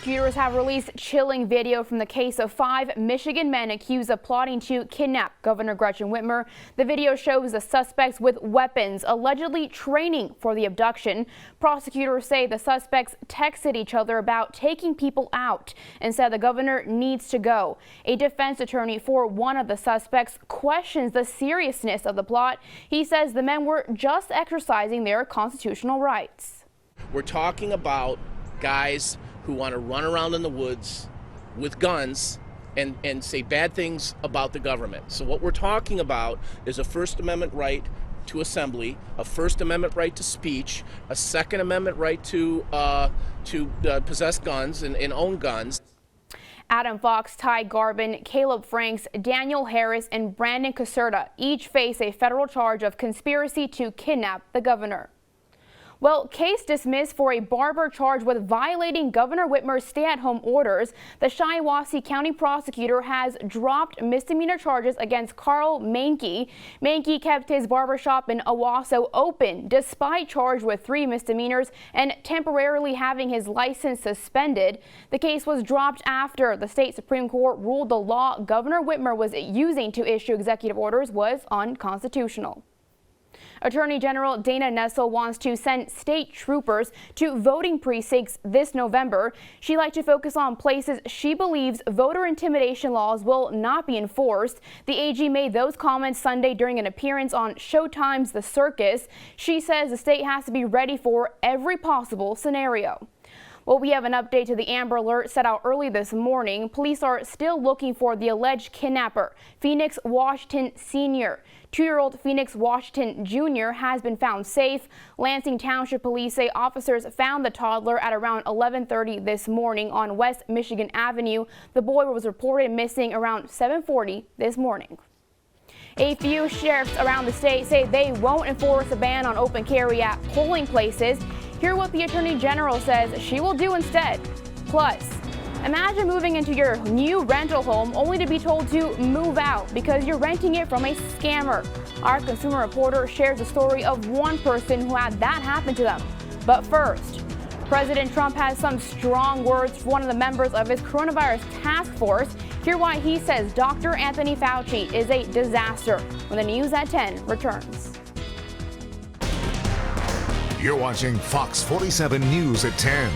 Prosecutors have released chilling video from the case of 5 Michigan men accused of plotting to kidnap Governor Gretchen Whitmer. The video shows the suspects with weapons, allegedly training for the abduction. Prosecutors say the suspects texted each other about taking people out and said the governor needs to go. A defense attorney for one of the suspects questions the seriousness of the plot. He says the men were just exercising their constitutional rights. We're talking about guys who want to run around in the woods with guns and say bad things about the government. So what we're talking about is a First Amendment right to assembly, a First Amendment right to speech, a Second Amendment right to possess guns and own guns. Adam Fox, Ty Garbin, Caleb Franks, Daniel Harris, and Brandon Caserta each face a federal charge of conspiracy to kidnap the governor. Well, case dismissed for a barber charged with violating Governor Whitmer's stay-at-home orders. The Shiawassee County prosecutor has dropped misdemeanor charges against Carl Mankey. Mankey kept his barbershop in Owasso open despite charged with 3 misdemeanors and temporarily having his license suspended. The case was dropped after the state Supreme Court ruled the law Governor Whitmer was using to issue executive orders was unconstitutional. Attorney General Dana Nessel wants to send state troopers to voting precincts this November. She'd like to focus on places she believes voter intimidation laws will not be enforced. The AG made those comments Sunday during an appearance on Showtime's The Circus. She says the state has to be ready for every possible scenario. Well, we have an update to the Amber Alert set out early this morning. Police are still looking for the alleged kidnapper, Phoenix Washington Sr. 2-year-old Phoenix Washington Jr. has been found safe. Lansing Township Police say officers found the toddler at around 11:30 this morning on West Michigan Avenue. The boy was reported missing around 7:40 this morning. A few sheriffs around the state say they won't enforce a ban on open carry at polling places. Hear what the Attorney General says she will do instead. Plus, imagine moving into your new rental home only to be told to move out because you're renting it from a scammer. Our consumer reporter shares the story of one person who had that happen to them. But first, President Trump has some strong words for one of the members of his coronavirus task force. Hear why he says Dr. Anthony Fauci is a disaster when the news at 10 returns. You're watching Fox 47 News at 10.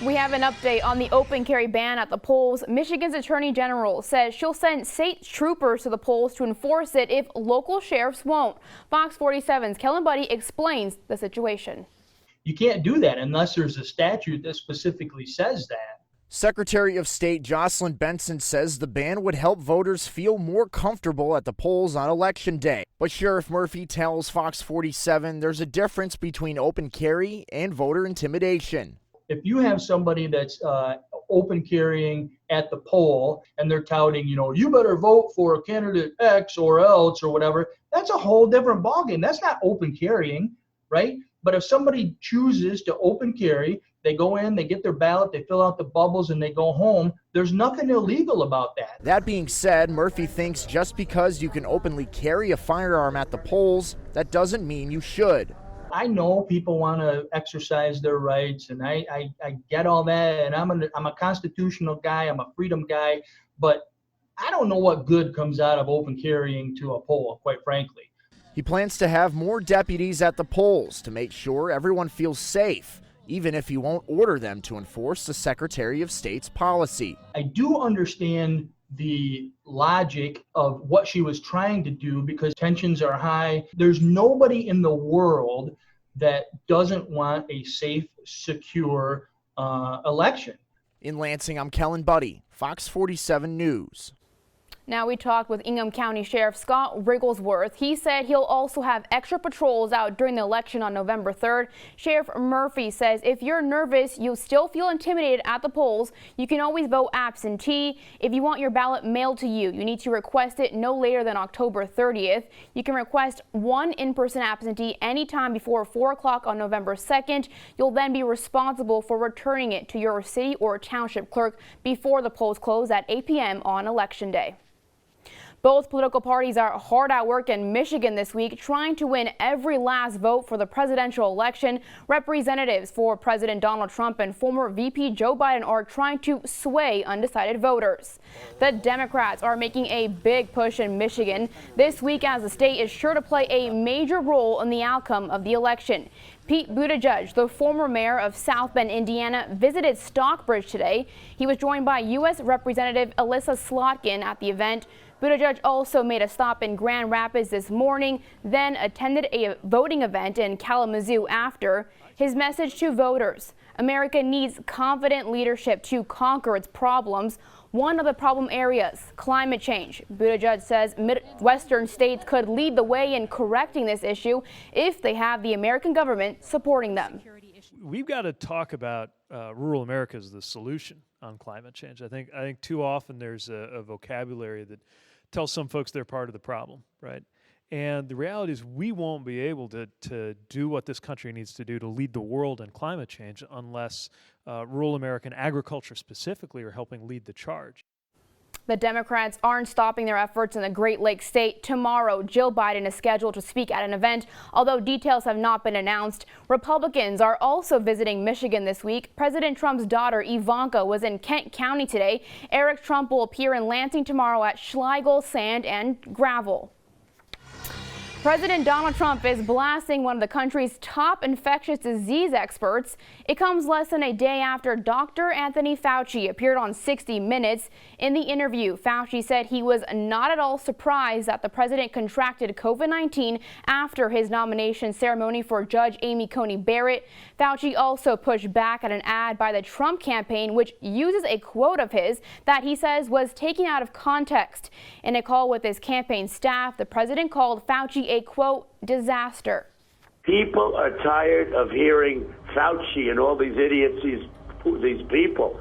We have an update on the open carry ban at the polls. Michigan's Attorney General says she'll send state troopers to the polls to enforce it if local sheriffs won't. Fox 47's Kellen Buddy explains the situation. You can't do that unless there's a statute that specifically says that. Secretary of State Jocelyn Benson says the ban would help voters feel more comfortable at the polls on Election Day. But Sheriff Murphy tells Fox 47 there's a difference between open carry and voter intimidation. If you have somebody that's open carrying at the poll and they're touting, you better vote for candidate X or else or whatever, that's a whole different ballgame. That's not open carrying, right? But if somebody chooses to open carry, they go in, they get their ballot, they fill out the bubbles, and they go home, there's nothing illegal about that. That being said, Murphy thinks just because you can openly carry a firearm at the polls, that doesn't mean you should. I know people want to exercise their rights, and I get all that, and I'm a constitutional guy, I'm a freedom guy, but I don't know what good comes out of open carrying to a poll, quite frankly. He plans to have more deputies at the polls to make sure everyone feels safe, even if he won't order them to enforce the Secretary of State's policy. I do understand the logic of what she was trying to do because tensions are high. There's nobody in the world that doesn't want a safe, secure election. In Lansing, I'm Kellen Buddy, Fox 47 News. Now we talked with Ingham County Sheriff Scott Wigglesworth. He said he'll also have extra patrols out during the election on November 3rd. Sheriff Murphy says if you're nervous, you still feel intimidated at the polls, you can always vote absentee. If you want your ballot mailed to you, you need to request it no later than October 30th. You can request one in-person absentee anytime before 4 o'clock on November 2nd. You'll then be responsible for returning it to your city or township clerk before the polls close at 8 p.m. on Election Day. Both political parties are hard at work in Michigan this week, trying to win every last vote for the presidential election. Representatives for President Donald Trump and former VP Joe Biden are trying to sway undecided voters. The Democrats are making a big push in Michigan this week, as the state is sure to play a major role in the outcome of the election. Pete Buttigieg, the former mayor of South Bend, Indiana, visited Stockbridge today. He was joined by U.S. Representative Elissa Slotkin at the event. Buttigieg also made a stop in Grand Rapids this morning, then attended a voting event in Kalamazoo after. His message to voters: America needs confident leadership to conquer its problems. One of the problem areas, climate change. Buttigieg says Midwestern states could lead the way in correcting this issue if they have the American government supporting them. We've got to talk about rural America as the solution on climate change. I think too often there's a vocabulary that tells some folks they're part of the problem, right? And the reality is we won't be able to do what this country needs to do to lead the world in climate change unless rural American agriculture specifically are helping lead the charge. The Democrats aren't stopping their efforts in the Great Lakes state. Tomorrow, Jill Biden is scheduled to speak at an event, although details have not been announced. Republicans are also visiting Michigan this week. President Trump's daughter, Ivanka, was in Kent County today. Eric Trump will appear in Lansing tomorrow at Schlegel Sand and Gravel. President Donald Trump is blasting one of the country's top infectious disease experts. It comes less than a day after Dr. Anthony Fauci appeared on 60 Minutes. In the interview, Fauci said he was not at all surprised that the president contracted COVID-19 after his nomination ceremony for Judge Amy Coney Barrett. Fauci also pushed back at an ad by the Trump campaign, which uses a quote of his that he says was taken out of context. In a call with his campaign staff, the president called Fauci a, quote, disaster. People are tired of hearing Fauci and all these idiots, these people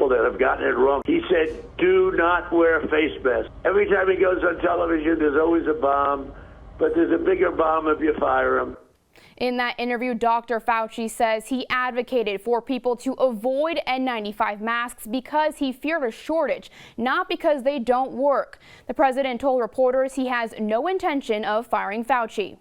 that have gotten it wrong. He said, do not wear a face mask. Every time he goes on television, there's always a bomb, but there's a bigger bomb if you fire him. In that interview, Dr. Fauci says he advocated for people to avoid N95 masks because he feared a shortage, not because they don't work. The president told reporters he has no intention of firing Fauci.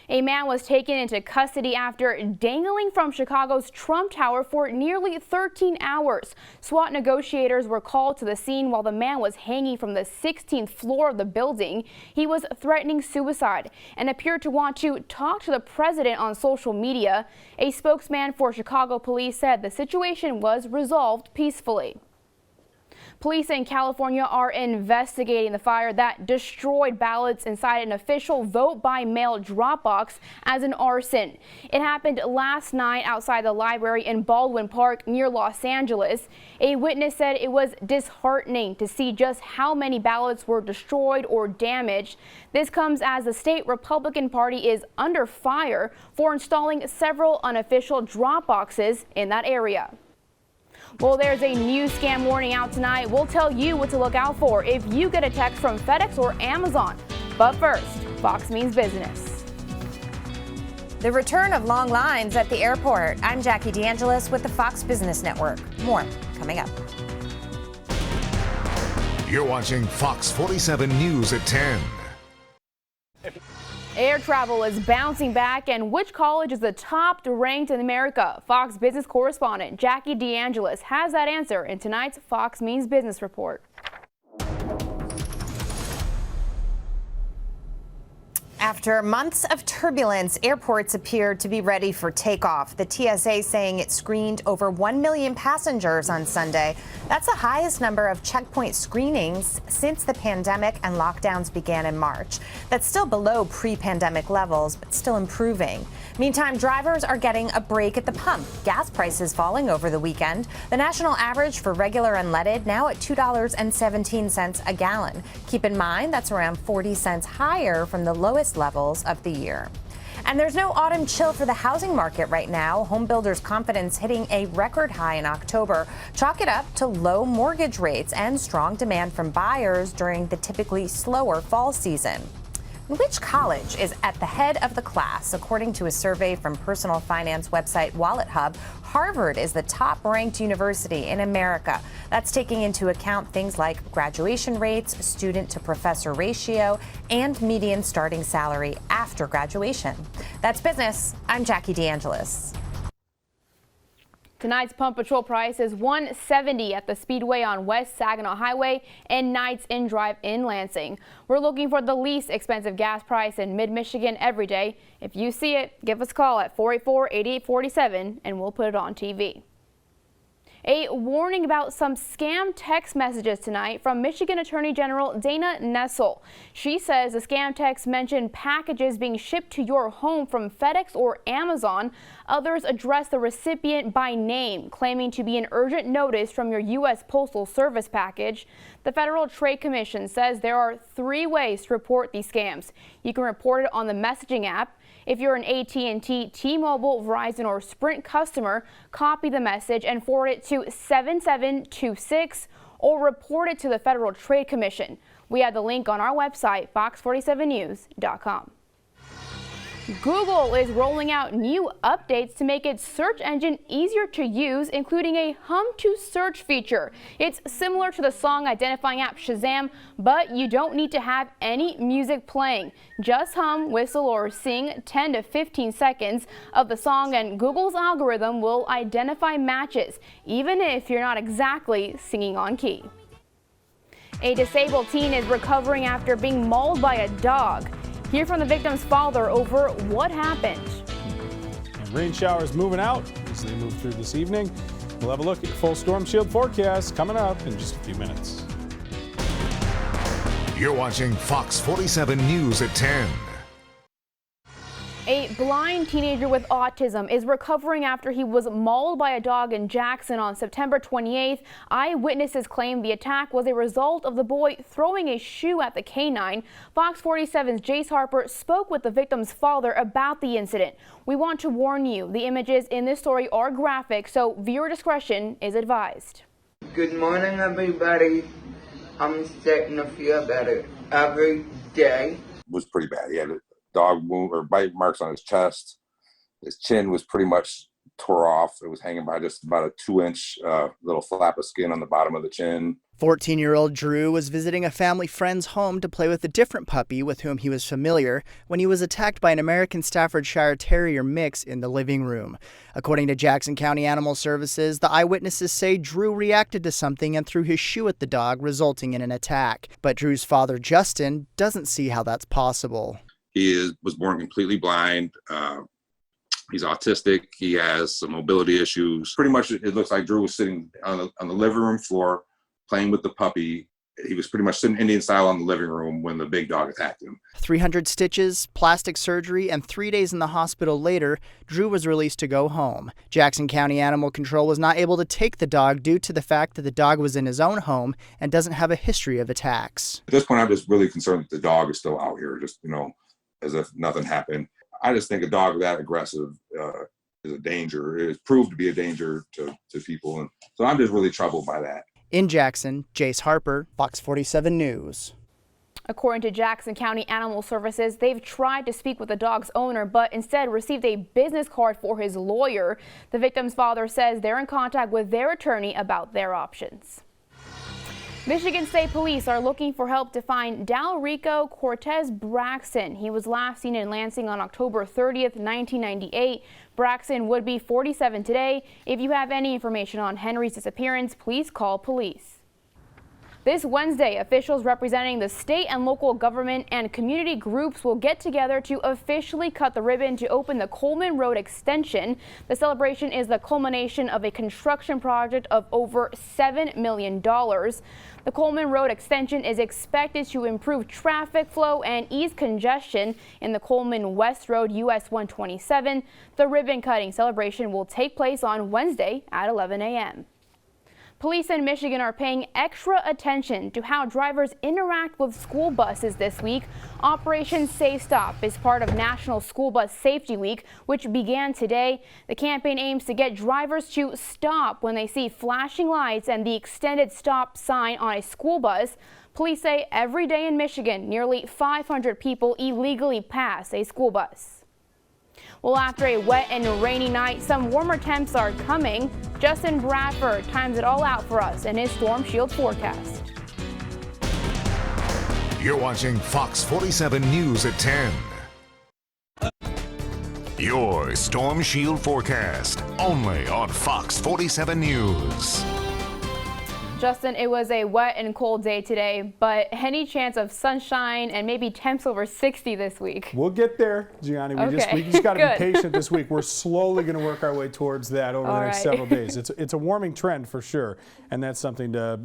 A man was taken into custody after dangling from Chicago's Trump Tower for nearly 13 hours. SWAT negotiators were called to the scene while the man was hanging from the 16th floor of the building. He was threatening suicide and appeared to want to talk to the president on social media. A spokesman for Chicago police said the situation was resolved peacefully. Police in California are investigating the fire that destroyed ballots inside an official vote-by-mail drop box as an arson. It happened last night outside the library in Baldwin Park near Los Angeles. A witness said it was disheartening to see just how many ballots were destroyed or damaged. This comes as the state Republican Party is under fire for installing several unofficial drop boxes in that area. Well, there's a new scam warning out tonight. We'll tell you what to look out for if you get a text from FedEx or Amazon. But first, Fox Means Business. The return of long lines at the airport. I'm Jackie DeAngelis with the Fox Business Network. More coming up. You're watching Fox 47 News at 10. Air travel is bouncing back, and which college is the top ranked in America? Fox Business correspondent Jackie DeAngelis has that answer in tonight's Fox Means Business report. After months of turbulence, airports appear to be ready for takeoff. The TSA saying it screened over 1 million passengers on Sunday. That's the highest number of checkpoint screenings since the pandemic and lockdowns began in March. That's still below pre-pandemic levels, but still improving. Meantime, drivers are getting a break at the pump. Gas prices falling over the weekend. The national average for regular unleaded now at $2.17 a gallon. Keep in mind that's around 40 cents higher from the lowest levels of the year. And there's no autumn chill for the housing market right now. Home builders' confidence hitting a record high in October. Chalk it up to low mortgage rates and strong demand from buyers during the typically slower fall season. Which college is at the head of the class? According to a survey from personal finance website Wallet Hub, Harvard is the top-ranked university in America. That's taking into account things like graduation rates, student-to-professor ratio, and median starting salary after graduation. That's business. I'm Jackie DeAngelis. Tonight's Pump Patrol price is $1.70 at the Speedway on West Saginaw Highway and Knights Inn Drive in Lansing. We're looking for the least expensive gas price in mid-Michigan every day. If you see it, give us a call at 484-8847 and we'll put it on TV. A warning about some scam text messages tonight from Michigan Attorney General Dana Nessel. She says the scam texts mention packages being shipped to your home from FedEx or Amazon. Others address the recipient by name, claiming to be an urgent notice from your U.S. Postal Service package. The Federal Trade Commission says there are 3 ways to report these scams. You can report it on the messaging app. If you're an AT&T, T-Mobile, Verizon, or Sprint customer, copy the message and forward it to 7726 or report it to the Federal Trade Commission. We have the link on our website, fox47news.com. Google is rolling out new updates to make its search engine easier to use, including a hum to search feature. It's similar to the song identifying app Shazam, but you don't need to have any music playing. Just hum, whistle, or sing 10 to 15 seconds of the song and Google's algorithm will identify matches, even if you're not exactly singing on key. A disabled teen is recovering after being mauled by a dog. Hear from the victim's father over what happened. Rain showers moving out as they move through this evening. We'll have a look at your full storm shield forecast coming up in just a few minutes. You're watching Fox 47 News at 10. A blind teenager with autism is recovering after he was mauled by a dog in Jackson on September 28th. Eyewitnesses claim the attack was a result of the boy throwing a shoe at the canine. Fox 47's Jace Harper spoke with the victim's father about the incident. We want to warn you, the images in this story are graphic, so viewer discretion is advised. Good morning, everybody. I'm starting to feel better every day. It was pretty bad. He had a dog wound or bite marks on his chest. His chin was pretty much tore off. It was hanging by just about a 2-inch little flap of skin on the bottom of the chin. 14-year-old Drew was visiting a family friend's home to play with a different puppy with whom he was familiar when he was attacked by an American Staffordshire Terrier mix in the living room. According to Jackson County Animal Services, the eyewitnesses say Drew reacted to something and threw his shoe at the dog, resulting in an attack. But Drew's father, Justin, doesn't see how that's possible. He was born completely blind. He's autistic. He has some mobility issues. Pretty much it looks like Drew was sitting on the living room floor playing with the puppy. He was pretty much sitting Indian style on the living room when the big dog attacked him. 300 stitches, plastic surgery, and 3 days in the hospital later, Drew was released to go home. Jackson County Animal Control was not able to take the dog due to the fact that the dog was in his own home and doesn't have a history of attacks. At this point, I'm just really concerned that the dog is still out here, just, as if nothing happened. I just think a dog that aggressive is a danger. It is proved to be a danger to people. And so I'm just really troubled by that. In Jackson, Jace Harper, Fox 47 News. According to Jackson County Animal Services, they've tried to speak with the dog's owner, but instead received a business card for his lawyer. The victim's father says they're in contact with their attorney about their options. Michigan State Police are looking for help to find Dalrico Cortez Braxton. He was last seen in Lansing on October 30th, 1998. Braxton would be 47 today. If you have any information on Henry's disappearance, please call police. This Wednesday, officials representing the state and local government and community groups will get together to officially cut the ribbon to open the Coleman Road extension. The celebration is the culmination of a construction project of over $7 million. The Coleman Road extension is expected to improve traffic flow and ease congestion in the Coleman West Road US 127. The ribbon cutting celebration will take place on Wednesday at 11 a.m. Police in Michigan are paying extra attention to how drivers interact with school buses this week. Operation Safe Stop is part of National School Bus Safety Week, which began today. The campaign aims to get drivers to stop when they see flashing lights and the extended stop sign on a school bus. Police say every day in Michigan, nearly 500 people illegally pass a school bus. Well, after a wet and rainy night, some warmer temps are coming. Justin Bradford times it all out for us in his Storm Shield forecast. You're watching Fox 47 News at 10. Your Storm Shield forecast, only on Fox 47 News. Justin, it was a wet and cold day today, but any chance of sunshine and maybe temps over 60 this week? We'll get there, Gianni. We just got to be patient this week. We're slowly going to work our way towards that over the next several days. It's a warming trend for sure, and that's something to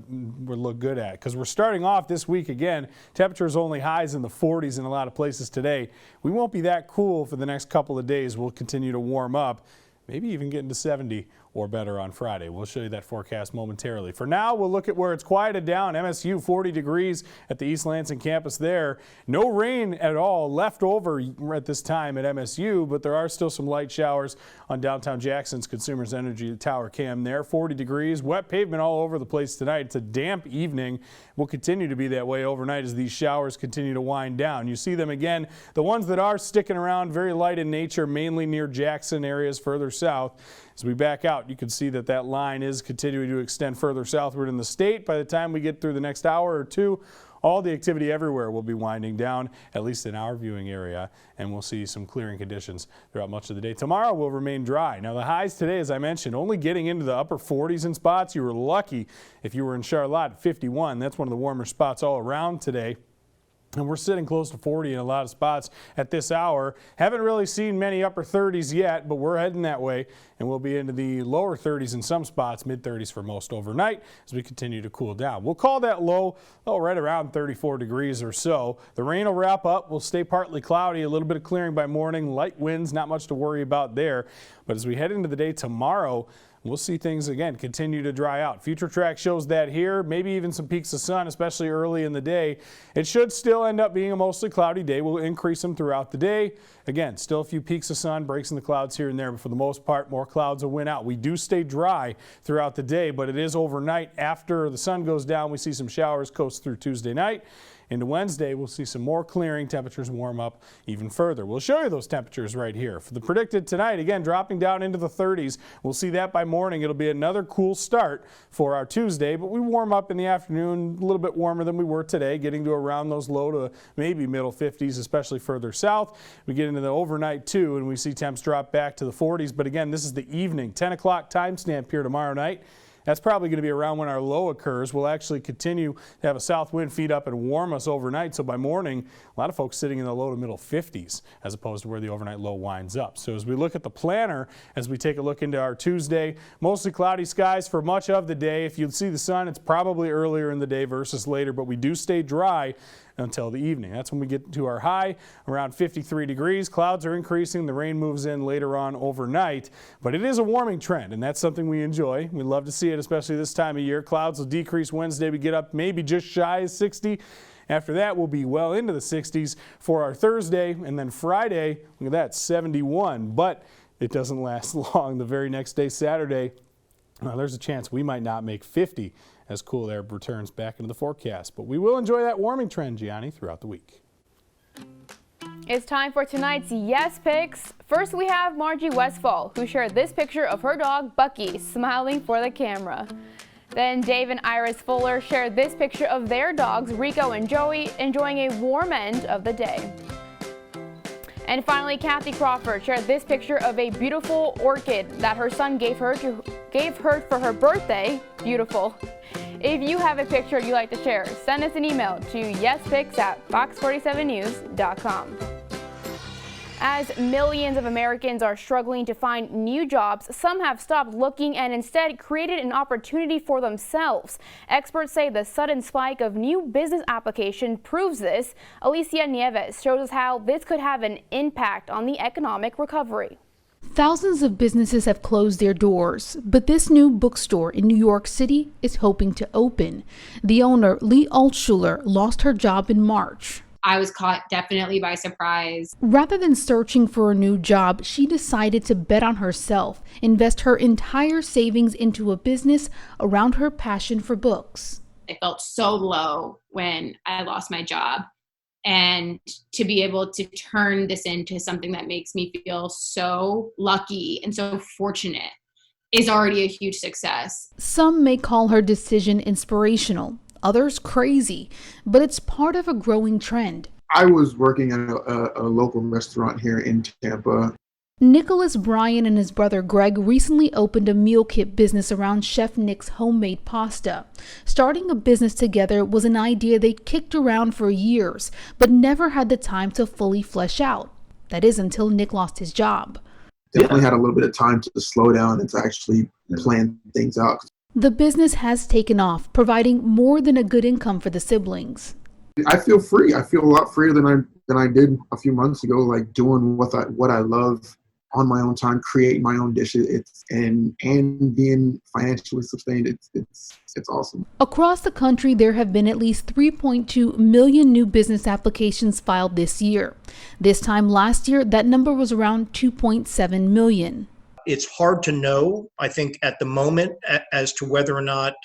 look good at because we're starting off this week again. Temperatures only highs in the 40s in a lot of places today. We won't be that cool for the next couple of days. We'll continue to warm up, maybe even get into 70 or better on Friday. We'll show you that forecast momentarily. For now, we'll look at where it's quieted down. MSU 40 degrees at the East Lansing campus there. No rain at all left over at this time at MSU, but there are still some light showers on downtown Jackson's Consumers Energy Tower cam there. 40 degrees, wet pavement all over the place tonight. It's a damp evening. Will continue to be that way overnight as these showers continue to wind down. You see them again. The ones that are sticking around, very light in nature, mainly near Jackson areas further south. As we back out, you can see that line is continuing to extend further southward in the state. By the time we get through the next hour or two, all the activity everywhere will be winding down, at least in our viewing area, and we'll see some clearing conditions throughout much of the day. Tomorrow will remain dry. Now, the highs today, as I mentioned, only getting into the upper 40s in spots. You were lucky if you were in Charlotte, 51. That's one of the warmer spots all around today. And we're sitting close to 40 in a lot of spots at this hour. Haven't really seen many upper 30s yet, but we're heading that way. And we'll be into the lower 30s in some spots, mid-30s for most overnight as we continue to cool down. We'll call that low, right around 34 degrees or so. The rain will wrap up. We'll stay partly cloudy, a little bit of clearing by morning. Light winds, not much to worry about there. But as we head into the day tomorrow, we'll see things again continue to dry out. Future Track shows that here, maybe even some peaks of sun, especially early in the day. It should still end up being a mostly cloudy day. We'll increase them throughout the day. Again, still a few peaks of sun, breaks in the clouds here and there, but for the most part, more clouds will win out. We do stay dry throughout the day, but it is overnight. After the sun goes down, we see some showers coast through Tuesday night. Into Wednesday, we'll see some more clearing. Temperatures warm up even further. We'll show you those temperatures right here. For the predicted tonight, again, dropping down into the 30s. We'll see that by morning. It'll be another cool start for our Tuesday, but we warm up in the afternoon, a little bit warmer than we were today, getting to around those low to maybe middle 50s, especially further south. We get into the overnight too, and we see temps drop back to the 40s. But again, this is the evening, 10 o'clock timestamp here tomorrow night. That's probably going to be around when our low occurs. We'll actually continue to have a south wind feed up and warm us overnight. So by morning, a lot of folks sitting in the low to middle 50s as opposed to where the overnight low winds up. So as we look at the planner, as we take a look into our Tuesday, mostly cloudy skies for much of the day. If you see the sun, it's probably earlier in the day versus later, but we do stay dry until the evening. That's when we get to our high, around 53 degrees. Clouds are increasing. The rain moves in later on overnight, but it is a warming trend, and that's something we enjoy. We love to see it, especially this time of year. Clouds will decrease Wednesday. We get up maybe just shy of 60. After that, we'll be well into the 60s for our Thursday, and then Friday, look at that, 71, but it doesn't last long. The very next day, Saturday, there's a chance we might not make 50 as cool air returns back into the forecast. But we will enjoy that warming trend, Gianni, throughout the week. It's time for tonight's Yes Picks. First, we have Margie Westfall, who shared this picture of her dog, Bucky, smiling for the camera. Then Dave and Iris Fuller shared this picture of their dogs, Rico and Joey, enjoying a warm end of the day. And finally, Kathy Crawford shared this picture of a beautiful orchid that her son gave her for her birthday. Beautiful. If you have a picture you'd like to share, send us an email to yespics@fox47news.com. As millions of Americans are struggling to find new jobs, some have stopped looking and instead created an opportunity for themselves. Experts say the sudden spike of new business application proves this. Alicia Nieves shows us how this could have an impact on the economic recovery. Thousands of businesses have closed their doors, but this new bookstore in New York City is hoping to open. The owner, Lee Altschuler, lost her job in March. I was caught definitely by surprise. Rather than searching for a new job, she decided to bet on herself, invest her entire savings into a business around her passion for books. I felt so low when I lost my job. And to be able to turn this into something that makes me feel so lucky and so fortunate is already a huge success. Some may call her decision inspirational, others crazy, but it's part of a growing trend. I was working at a local restaurant here in Tampa. Nicholas Bryan and his brother Greg recently opened a meal kit business around Chef Nick's homemade pasta. Starting a business together was an idea they kicked around for years, but never had the time to fully flesh out. That is until Nick lost his job. Definitely had a little bit of time to slow down and to actually plan things out. The business has taken off, providing more than a good income for the siblings. I feel free. I feel a lot freer than I did a few months ago, like doing what I love on my own time, creating my own dishes, and being financially sustained. It's awesome. Across the country, there have been at least 3.2 million new business applications filed this year. This time last year, that number was around 2.7 million. It's hard to know, I think, at the moment as to whether or not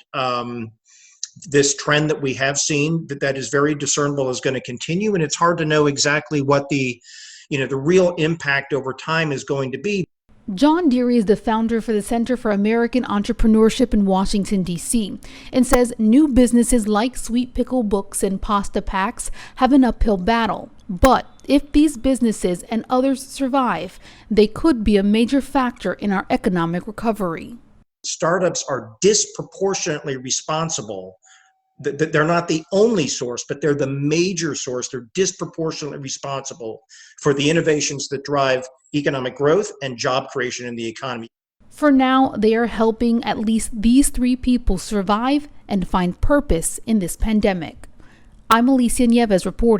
this trend that we have seen that is very discernible is going to continue, and it's hard to know exactly what the real impact over time is going to be. John Deary is the founder for the Center for American Entrepreneurship in Washington, D.C., and says new businesses like Sweet Pickle Books and Pasta Packs have an uphill battle. But if these businesses and others survive, they could be a major factor in our economic recovery. Startups are disproportionately responsible. They're not the only source, but they're the major source. They're disproportionately responsible for the innovations that drive economic growth and job creation in the economy. For now, they are helping at least these 3 people survive and find purpose in this pandemic. I'm Alicia Nieves reporting.